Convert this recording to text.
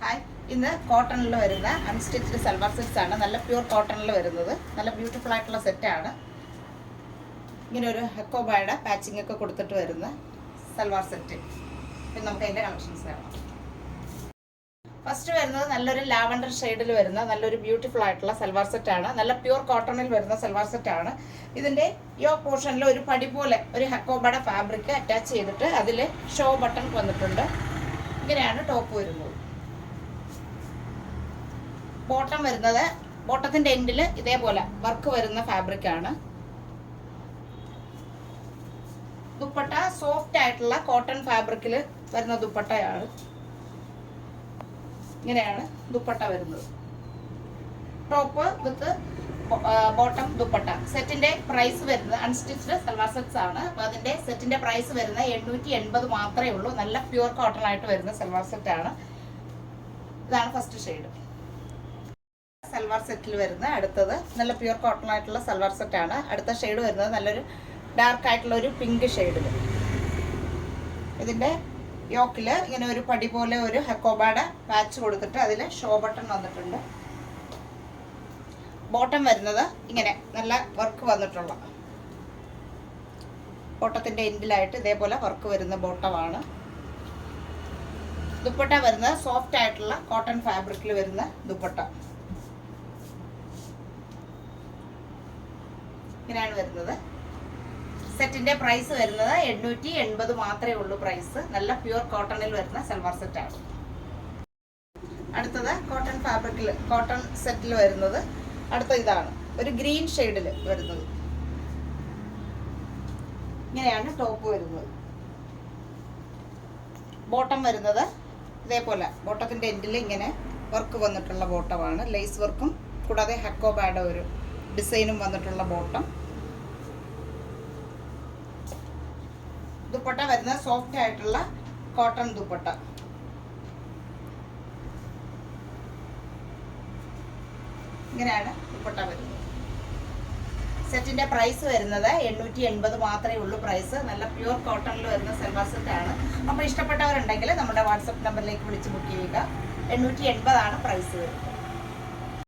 Hi, ഇന്ന് കോട്ടണിൽ വരുന്ന അൺസ്റ്റിച്ച്ഡ് സൽവാർ സെറ്റ്സ് ആണ്. നല്ല പ്യൂർ കോട്ടണിൽ വരുന്നത്. നല്ല ബ്യൂട്ടിഫുൾ ആയിട്ടുള്ള സെറ്റാണ്. ഇങ്ങനെ ഒരു ഹെക്കോബയുടെ പാച്ചിങ് ഒക്കെ കൊടുത്തിട്ട് വരുന്ന സൽവാർ സെറ്റ്. പിന്നെ നമുക്ക് അതിൻ്റെ കളക്ഷൻസ് കാണാം. ഫസ്റ്റ് വരുന്നത് നല്ലൊരു ലാവണ്ടർ ഷെയ്ഡിൽ വരുന്ന നല്ലൊരു ബ്യൂട്ടിഫുൾ ആയിട്ടുള്ള സൽവാർ സെറ്റാണ്. നല്ല പ്യൂർ കോട്ടണിൽ വരുന്ന സൽവാർ സെറ്റാണ്. ഇതിൻ്റെ യോക്ക് പോർഷനിൽ ഒരു പടി പോലെ ഒരു ഹെക്കോബയുടെ ഫാബ്രിക് അറ്റാച്ച് ചെയ്തിട്ട് അതിൽ ഷോ ബട്ടൺ വന്നിട്ടുണ്ട്. ഇങ്ങനെയാണ് ടോപ്പ് വരുന്നത്. ബോട്ടം വരുന്നത് ബോട്ടത്തിന്റെ എൻഡിൽ ഇതേപോലെ വർക്ക് വരുന്ന ഫാബ്രിക് ആണ്. ദുപ്പട്ട സോഫ്റ്റ് ആയിട്ടുള്ള കോട്ടൺ ഫാബ്രിക്കിൽ വരുന്ന ദുപ്പട്ടയാണ്. ഇങ്ങനെയാണ് ദുപ്പട്ട വരുന്നത്. ടോപ്പ് വിത്ത് ബോട്ടം ദുപ്പട്ട. സെറ്റിന്റെ പ്രൈസ് വരുന്നത് അൺസ്റ്റിച്ച്ഡ് സൽവാർ സെറ്റ്സ് ആണ്. അപ്പോൾ അതിന്റെ സെറ്റിന്റെ പ്രൈസ് വരുന്നത് 880 മാത്രമേ ഉള്ളൂ. നല്ല പ്യൂർ കോട്ടൺ ആയിട്ട് വരുന്ന സൽവാർ സെറ്റ് ആണ്. ഇതാണ് ഫസ്റ്റ് ഷെയ്ഡ്. സൽവാർ സെറ്റിൽ വരുന്ന അടുത്തത് നല്ല പ്യൂർ കോട്ടൺ ആയിട്ടുള്ള സൽവാർ സെറ്റ് ആണ്. അടുത്ത ഷെയ്ഡ് വരുന്നത് നല്ലൊരു ഡാർക്ക് ആയിട്ടുള്ള ഒരു പിങ്ക് ഷെയ്ഡിൽ. ഇതിന്റെ യോക്കിൽ ഇങ്ങനെ ഒരു പടി പോലെ ഒരു ഹെക്കോബയുടെ പാച്ച് കൊടുത്തിട്ട് അതിൽ ഷോ ബട്ടൺ വന്നിട്ടുണ്ട്. ബോട്ടം വരുന്നത് ഇങ്ങനെ നല്ല വർക്ക് വന്നിട്ടുള്ള ബോട്ടത്തിന്റെ എൻഡിലായിട്ട് ഇതേപോലെ വർക്ക് വരുന്ന ബോട്ടമാണ്. ദുപ്പട്ട വരുന്നത് സോഫ്റ്റ് ആയിട്ടുള്ള കോട്ടൺ ഫാബ്രിക്കിൽ വരുന്ന ദുപ്പട്ട. ഇങ്ങനെയാണ് വരുന്നത്. സെറ്റിന്റെ പ്രൈസ് വരുന്നത് 880 മാത്രമേ ഉള്ളൂ പ്രൈസ്. നല്ല പ്യൂർ കോട്ടണിൽ വരുന്ന സൽവാർ സെറ്റ് ആണ്. അടുത്തത് കോട്ടൺ ഫാബ്രിക്കിൽ കോട്ടൺ സെറ്റിൽ വരുന്നത് അടുത്ത ഇതാണ് ഒരു ഗ്രീൻ ഷെയ്ഡിൽ വരുന്നത്. ഇങ്ങനെയാണ് ടോപ്പ് വരുന്നത്. ബോട്ടം വരുന്നത് ഇതേപോലെ ബോട്ടത്തിന്റെ എൻഡിൽ ഇങ്ങനെ വർക്ക് വന്നിട്ടുള്ള ബോട്ടമാണ്. ലേസ് വർക്കും കൂടാതെ ഹെക്കോബയുടെ ഒരു ഡിസൈനും വന്നിട്ടുള്ള ബോട്ടം. ദുപ്പട്ട വരുന്ന സോഫ്റ്റ് ആയിട്ടുള്ള കോട്ടൺ ദുപ്പട്ട. ഇങ്ങനെയാണ് ദുപ്പട്ട വരുന്നത്. സെറ്റിന്റെ പ്രൈസ് വരുന്നത് 880 മാത്രമേ ഉള്ളൂ പ്രൈസ്. നല്ല പ്യൂർ കോട്ടണിൽ വരുന്ന സൽവാർ സെറ്റ് ആണ്. അപ്പോൾ ഇഷ്ടപ്പെട്ടവരുണ്ടെങ്കിൽ നമ്മുടെ വാട്സപ്പ് നമ്പറിലേക്ക് വിളിച്ച് ബുക്ക് ചെയ്യുക. 880 ആണ് പ്രൈസ് വരുന്നത്.